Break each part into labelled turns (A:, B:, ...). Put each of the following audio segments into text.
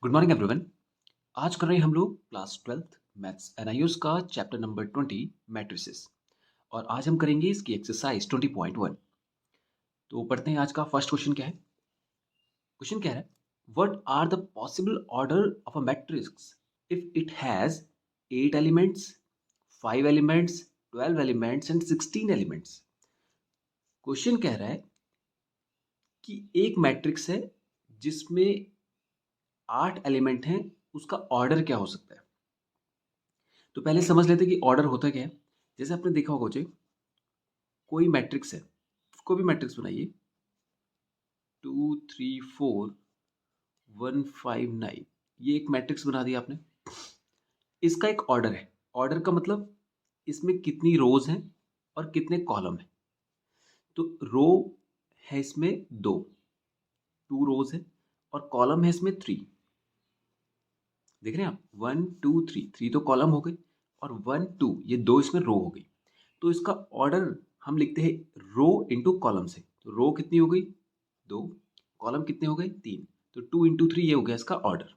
A: Good morning everyone. आज कर रहे हैं हम लोग क्लास 12th मैथ्स एनआईओस का चैप्टर नंबर 20 मैट्रिसेस। और आज हम करेंगे इसकी एक्सरसाइज 20.1। तो पढ़ते हैं आज का फर्स्ट क्वेश्चन क्या है। क्वेश्चन कह रहा है what are the possible order of a matrix if it has 8 elements, 5 elements, 12 elements and 16 elements. Question कह रहा है कि एक मैट्रिक्स है जिसमें 8 एलिमेंट हैं, उसका ऑर्डर क्या हो सकता है। तो पहले समझ लेते हैं कि ऑर्डर होता क्या है। जैसे आपने देखा होगा जी, कोई मैट्रिक्स है, कोई भी मैट्रिक्स बनाइए 2 3 4 1 5 9, ये एक मैट्रिक्स बना दिया आपने। इसका एक ऑर्डर है। ऑर्डर का मतलब इसमें कितनी रोज हैं और कितने कॉलम हैं। तो रो है इसमें टू रोज है, और कॉलम है इसमें 3। देख रहे हैं आप, 1 2 3, 3 तो कॉलम हो गई, और 1 2 ये दो इसमें रो हो गई। तो इसका ऑर्डर हम लिखते हैं रो इंटू कॉलम से। तो रो कितनी हो गई 2, कॉलम कितने हो गए 3, तो 2 इंटू 3 ये हो गया इसका ऑर्डर।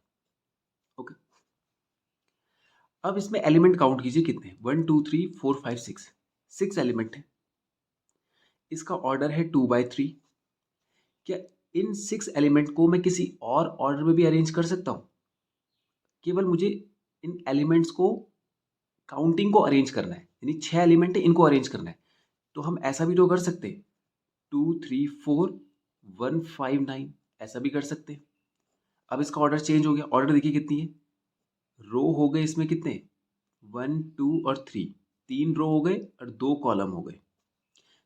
A: ओके, अब इसमें एलिमेंट काउंट कीजिए कितने, 1 2 3 4 5 6, 6 एलिमेंट है। इसका ऑर्डर है 2/3। क्या इन 6 एलिमेंट को मैं किसी और ऑर्डर में भी अरेंज कर सकता हूं? केवल मुझे इन एलिमेंट्स को काउंटिंग को अरेंज करना है, यानी 6 एलिमेंट है, इनको अरेंज करना है। तो हम ऐसा भी तो कर सकते हैं, 2 3 4 1 5 9, ऐसा भी कर सकते हैं। अब इसका ऑर्डर चेंज हो गया। ऑर्डर देखिए कितनी है, रो हो गए इसमें कितने 1 2 और 3, 3 रो हो गए और 2 कॉलम हो गए।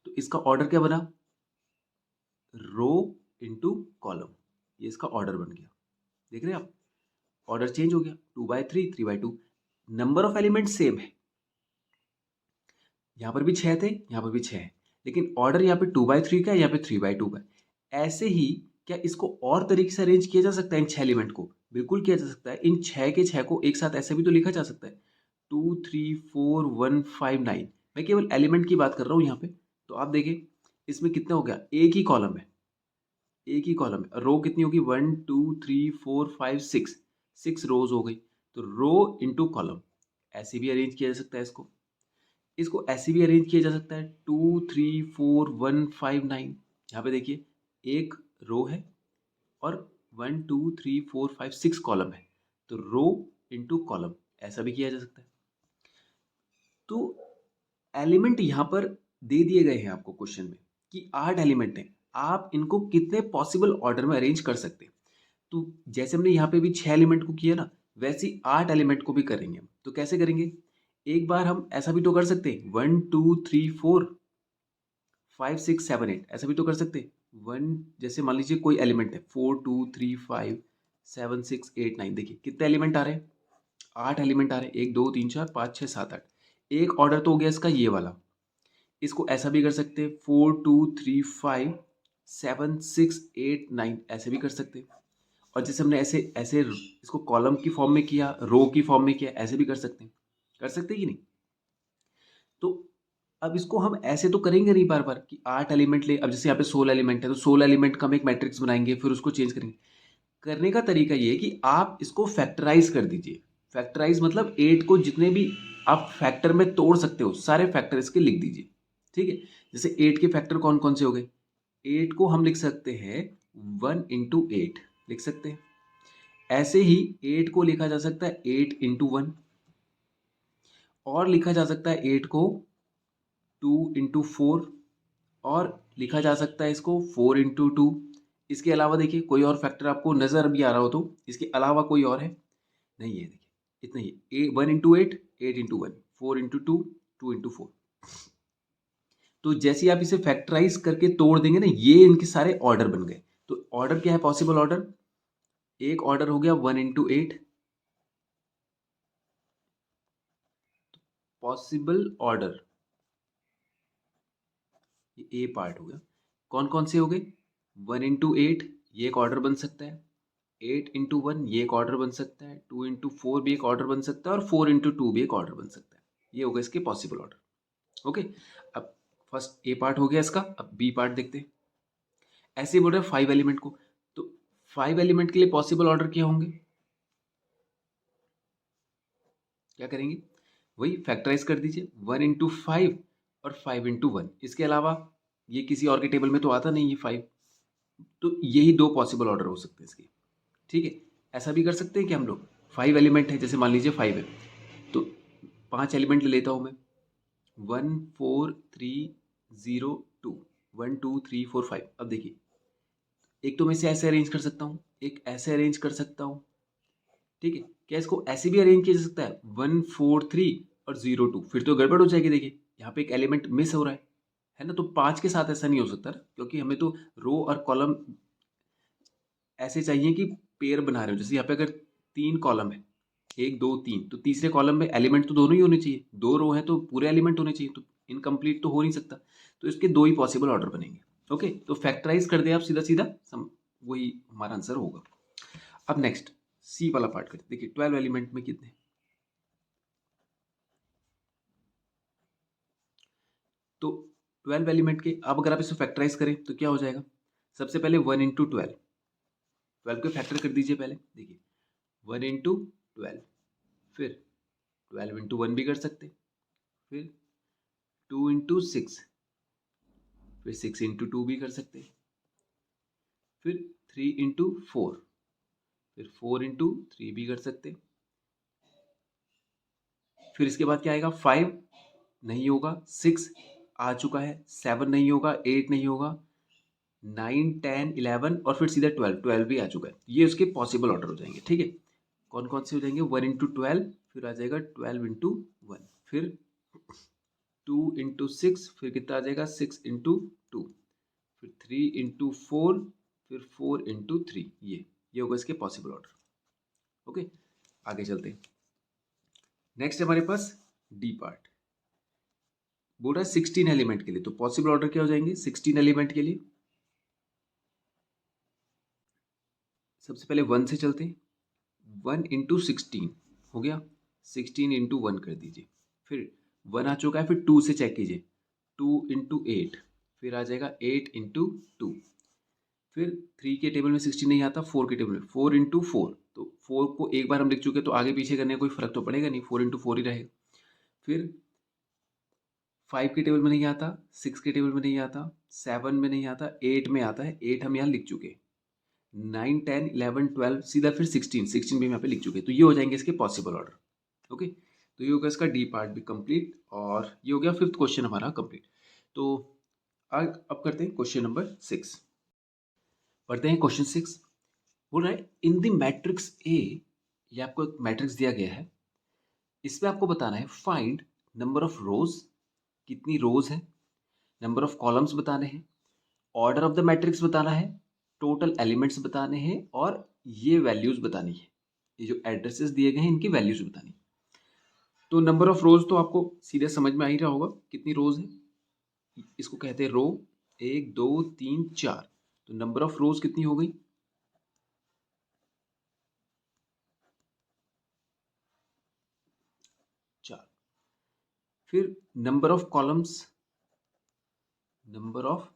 A: तो इसका ऑर्डर क्या बना, रो इंटू कॉलम, ये इसका ऑर्डर बन गया। देख रहे हैं आप, ऑर्डर चेंज हो गया, 2/3 3/2। नंबर ऑफ एलिमेंट सेम है, यहाँ पर भी 6 थे, यहाँ पर भी 6 है, लेकिन ऑर्डर यहाँ पे 2/3 का है, यहाँ पे 3/2 का है। ऐसे ही क्या इसको और तरीके से अरेंज किया जा सकता है इन 6 एलिमेंट को? बिल्कुल किया जा सकता है। इन 6 के 6 को एक साथ ऐसे भी तो लिखा जा सकता है, 2 3 4 1 5 9। मैं केवल एलिमेंट की बात कर रहा हूँ यहाँ पे। तो आप देखिए इसमें कितना हो गया, एक ही कॉलम है, एक ही कॉलम है। रो कितनी होगी 1 2 3 4 5 6, 6 रोज हो गई। तो रो इंटू कॉलम ऐसे भी अरेंज किया जा सकता है। इसको इसको ऐसे भी अरेंज किया जा सकता है, 2 3 4 1 5 9। यहाँ पे देखिए एक रो है और 1 2 3 4 5 6 कॉलम है। तो रो इंटू कॉलम ऐसा भी किया जा सकता है। तो एलिमेंट यहाँ पर दे दिए गए हैं आपको क्वेश्चन में कि 8 एलिमेंट हैं, आप इनको कितने पॉसिबल ऑर्डर में अरेंज कर सकते हैं। तो जैसे हमने यहाँ पे भी 6 एलिमेंट को किया ना, वैसे ही 8 एलिमेंट को भी करेंगे हम। तो कैसे करेंगे, एक बार हम ऐसा भी तो कर सकते हैं, 1 2 3 4 5 6 7 8, ऐसा भी तो कर सकते हैं। वन जैसे मान लीजिए कोई एलिमेंट है 4 2 3 5 7 6 8 9, देखिए कितने एलिमेंट आ रहे हैं, 8 एलिमेंट आ रहे हैं, 1 2 3 4 5 6 7 8। एक ऑर्डर तो हो गया इसका ये वाला। इसको ऐसा भी कर सकते हैं, 4 2 3 5 7 6 8 9, ऐसे भी कर सकते हैं। और जैसे हमने ऐसे ऐसे इसको कॉलम की फॉर्म में किया, रो की फॉर्म में किया, ऐसे भी कर सकते हैं। कर सकते हैं कि नहीं? तो अब इसको हम ऐसे तो करेंगे नहीं बार बार कि 8 एलिमेंट ले। अब जैसे यहाँ पे 16 एलिमेंट है, तो 16 एलिमेंट का हम एक मैट्रिक्स बनाएंगे, फिर उसको चेंज करेंगे। करने का तरीका ये है कि आप इसको फैक्टराइज कर दीजिए। फैक्टराइज मतलब 8 को जितने भी आप फैक्टर में तोड़ सकते हो, सारे फैक्टर इसके लिख दीजिए। ठीक है, जैसे 8 के फैक्टर कौन कौन से हो गए, 8 को हम लिख सकते हैं 1 इंटू 8 लिख सकते हैं। ऐसे ही 8 को लिखा जा सकता है 8 इंटू 1, और लिखा जा सकता है 8 को 2 इंटू 4, और लिखा जा सकता है इसको 4 इंटू 2। इसके अलावा देखिए कोई और फैक्टर आपको नजर भी आ रहा हो तो इसके अलावा कोई और है? नहीं है, देखिए इतना ही, 1 इंटू 8 8 इंटू 1, 4 इंटू 2 2 इंटू 4। तो जैसे आप इसे फैक्टराइज करके तोड़ देंगे ना, ये इनके सारे ऑर्डर बन गए। तो ऑर्डर क्या है, पॉसिबल ऑर्डर, एक ऑर्डर हो गया 1 इंटू 8, पॉसिबल ऑर्डर, ये ए पार्ट हो गया। कौन कौन से हो गए, 1 इंटू 8 ये एक ऑर्डर बन सकता है, 8 इंटू 1 ये एक ऑर्डर बन सकता है, 2 इंटू 4 भी एक ऑर्डर बन सकता है, और 4 इंटू 2 भी एक ऑर्डर बन सकता है। ये हो गए इसके पॉसिबल ऑर्डर। ओके, अब फर्स्ट ए पार्ट हो गया इसका, अब बी पार्ट देखते हैं। ऐसे ही बोल रहे हैं 5 एलिमेंट को, तो 5 एलिमेंट के लिए पॉसिबल ऑर्डर क्या होंगे, क्या करेंगे, वही फैक्टराइज कर दीजिए, 1 × 5 और 5 × 1। इसके अलावा ये किसी और के टेबल में तो आता नहीं है 5, तो यही दो पॉसिबल ऑर्डर हो सकते हैं इसके। ठीक है, ऐसा भी कर सकते हैं कि हम लोग 5 एलिमेंट है, जैसे मान लीजिए 5 है, तो 5 एलिमेंट ले लेता हूँ मैं, 1 4 3 0 2, 1 2 3 4 5। अब देखिए, एक तो मैं इसे ऐसे अरेंज कर सकता हूँ, एक ऐसे अरेंज कर सकता हूँ। ठीक है, क्या इसको ऐसे भी अरेंज किया जा सकता है, 1 4 3 और 0 2? फिर तो गड़बड़ हो जाएगी। देखिए यहाँ पे एक एलिमेंट मिस हो रहा है ना, तो 5 के साथ ऐसा नहीं हो सकता ना, क्योंकि हमें तो रो और कॉलम ऐसे चाहिए कि पेयर बना रहे हो। जैसे यहाँ पे अगर 3 कॉलम है, 1 2 3, तो तीसरे कॉलम में एलिमेंट तो दोनों ही होने चाहिए, 2 रो है तो पूरे एलिमेंट होने चाहिए, तो इनकम्प्लीट तो हो नहीं सकता। तो इसके 2 ही पॉसिबल ऑर्डर बनेंगे। ओके, तो फैक्टराइज कर दें आप सीधा सीधा, वही हमारा आंसर होगा। अब नेक्स्ट सी वाला पार्ट करते, देखिए 12 एलिमेंट में कितने, तो 12 एलिमेंट के, अब अगर आप इसे फैक्टराइज करें तो क्या हो जाएगा, सबसे पहले 1 × 12, 12 के फैक्टर कर दीजिए पहले। देखिए 1 × 12, फिर 12 × 1 भी कर सकते, फिर 2 × 6, फिर 6 × 2 भी कर सकते, फिर 3 × 4, फिर 4 × 3 भी कर सकते, फिर इसके बाद क्या आएगा, 5 नहीं होगा, 6 आ चुका है, 7 नहीं होगा, 8 नहीं होगा, 9 10 11 और फिर सीधा 12, 12 भी आ चुका है। ये उसके पॉसिबल ऑर्डर हो जाएंगे। ठीक है, कौन कौन से हो जाएंगे, 1 × 12, फिर आ जाएगा 12 × 1, फिर 2 × 6, फिर कितना आ जाएगा 6 × 2, फिर 3 × 4, फिर 4 × 3। ये होगा इसके पॉसिबल ऑर्डर। ओके, आगे चलते हैं। नेक्स्ट हमारे पास डी पार्ट, बोल रहा है 16 एलिमेंट के लिए, तो पॉसिबल ऑर्डर क्या हो जाएंगे 16 एलिमेंट के लिए। सबसे पहले 1 से चलते हैं, 1 × 16 हो गया, 16 × 1 कर दीजिए, फिर 1 आ चुका है, फिर 2 से चेक कीजिए, 2 × 8, फिर आ जाएगा 8 × 2, फिर 3 के टेबल में 16 नहीं आता, 4 के टेबल में 4 × 4, तो 4 को एक बार हम लिख चुके, तो आगे पीछे करने का कोई फर्क तो पड़ेगा नहीं, 4 × 4 ही रहेगा। फिर 5 के टेबल में नहीं आता, 6 के टेबल में नहीं आता, 7 में नहीं आता, 8 में आता है, 8 हम यहाँ लिख चुके, 9 10 11 12, सीधा फिर 16 भी यहाँ पे लिख चुके, तो ये हो जाएंगे इसके पॉसिबल ऑर्डर। ओके, तो ये होगा इसका डी पार्ट भी कंप्लीट, और ये हो गया 5th क्वेश्चन हमारा कंप्लीट। तो अब करते हैं क्वेश्चन नंबर 6, पढ़ते हैं क्वेश्चन 6। बोल रहा है इन द मैट्रिक्स ए, ये आपको एक मैट्रिक्स दिया गया है, इसमें आपको बताना है फाइंड नंबर ऑफ रोज, कितनी रोज है, नंबर ऑफ कॉलम्स बताने हैं, ऑर्डर ऑफ द मैट्रिक्स बताना है, टोटल एलिमेंट्स बताने हैं, और ये वैल्यूज बतानी है, ये जो एड्रेसेस दिए गए हैं इनकी वैल्यूज बतानी है। तो नंबर ऑफ रोज तो आपको सीधे समझ में आ ही रहा होगा, कितनी रोज है, इसको कहते हैं रो, 1 2 3 4, तो नंबर ऑफ रोज कितनी हो गई, 4। फिर number of columns, number of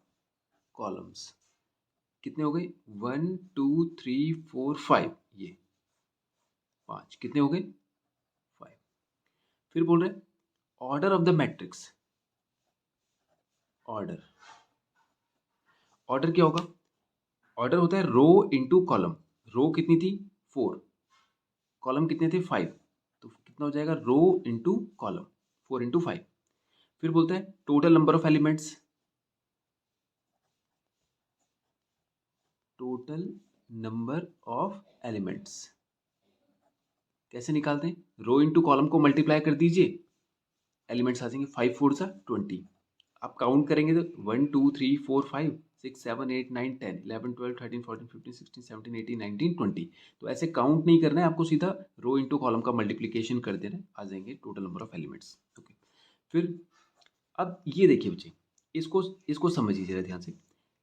A: columns कितने हो गए, 1 2 3 4 5, ये 5 कितने हो गए, 5। फिर बोल रहे हैं order of the matrix, order, order क्या होगा, ऑर्डर होता है रो इंटू कॉलम, रो कितनी थी 4, कॉलम कितने थे 5, तो कितना हो जाएगा रो इंटू कॉलम, 4 × 5। फिर बोलते हैं total number of elements, total number of elements कैसे निकालते हैं, रो इंटू कॉलम को मल्टीप्लाई कर दीजिए, एलिमेंट्स आ जाएंगे, 5 4 सा 20। आप काउंट करेंगे तो 1 2 3 4 5 6 7 8 9 10 11 12 13 14 15 16 17 18 19 20। तो ऐसे काउंट नहीं करना है आपको, सीधा रो इंटू कॉलम का मल्टीप्लीकेशन कर देना है, आ जाएंगे total number of elements. Okay, फिर अब ये देखिए बच्चे, इसको इसको समझिए जरा ध्यान से,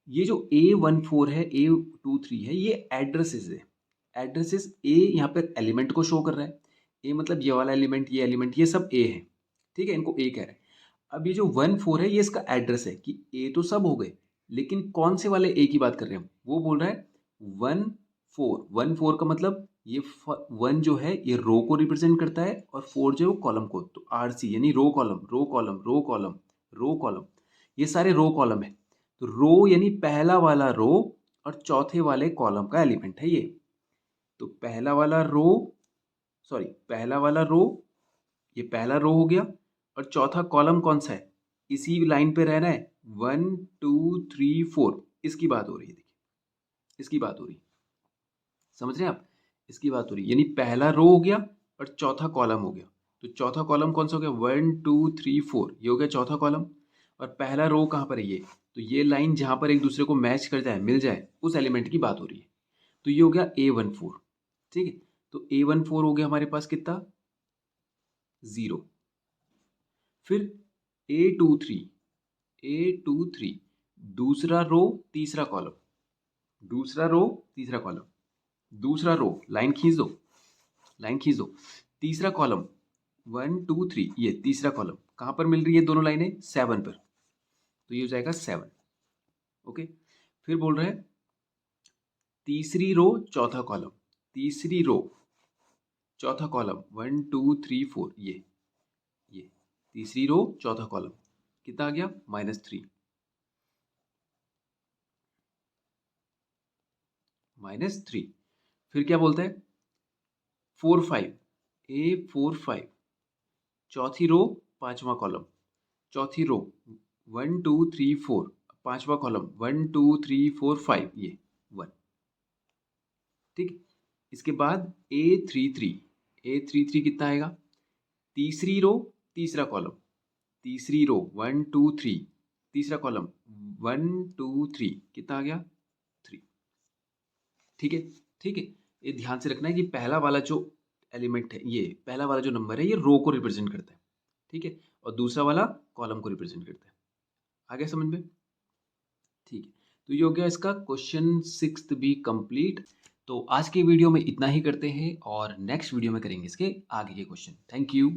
A: ये जो A14 है, A23 है, ये एड्रेसेस है, एड्रेसेस ए यहाँ पर एलिमेंट को शो कर रहा है, ए मतलब ये वाला एलिमेंट ये सब ए है, ठीक है, इनको ए कह रहे हैं। अब ये जो 1 4 है, ये इसका एड्रेस है कि ए तो सब हो गए, लेकिन कौन से वाले ए की बात कर रहे हैं हम, वो बोल रहा है 1 4, 1 4 का मतलब ये 1 जो है ये रो को रिप्रेजेंट करता है और 4 जो है वो कॉलम को। तो RC यानी row column row column row column row column, ये सारे रो कॉलम है। तो रो यानी पहला वाला रो और चौथे वाले कॉलम का एलिमेंट है ये। तो पहला वाला रो, ये पहला रो हो गया और चौथा कॉलम कौन सा है, इसी लाइन पे रहना है। 1 2 3 4 इसकी बात हो रही है, देखिए इसकी बात हो रही है, समझ रहे हैं आप, इसकी बात हो रही है। यानी पहला रो हो गया और चौथा कॉलम हो गया। तो चौथा कॉलम कौन सा हो गया, 1 2 3 4, ये हो गया चौथा कॉलम। और पहला रो कहाँ पर है, ये तो ये लाइन जहाँ पर एक दूसरे को मैच कर जाए, मिल जाए, उस एलिमेंट की बात हो रही है। तो ये हो गया A14, ठीक है। तो A14 हो गया हमारे पास कितना, 0। फिर A23 दूसरा रो तीसरा कॉलम, दूसरा रो तीसरा कॉलम, दूसरा रो, लाइन खींच दो, लाइन खींच दो, तीसरा कॉलम 1 2 3, ये तीसरा कॉलम कहाँ पर मिल रही है दोनों लाइनें, 7 पर। तो ये हो जाएगा 7। ओके, फिर बोल रहे हैं तीसरी रो चौथा कॉलम, तीसरी रो चौथा कॉलम 1 2 3 4, ये तीसरी रो चौथा कॉलम कितना आ गया, -3, -3। फिर क्या बोलते हैं 4 5, A45 चौथी रो पांचवा कॉलम, चौथी रो 1 2 3 4, पांचवा कॉलम 1 2 3 4 5, ये 1, ठीक। इसके बाद A33 कितना आएगा, तीसरी रो तीसरा कॉलम, तीसरी रो 1 2 3, तीसरा कॉलम 1 2 3, कितना आ गया, 3, ठीक है। ठीक है, ये ध्यान से रखना है कि पहला वाला जो एलिमेंट है, ये पहला वाला जो नंबर है ये रो को रिप्रेजेंट करता है, ठीक है, और दूसरा वाला कॉलम को रिप्रेजेंट करता है। आ गया समझ में, ठीक है। तो ये हो गया इसका क्वेश्चन 6 भी कंप्लीट। तो आज के वीडियो में इतना ही करते हैं और नेक्स्ट वीडियो में करेंगे इसके आगे के क्वेश्चन। Thank you.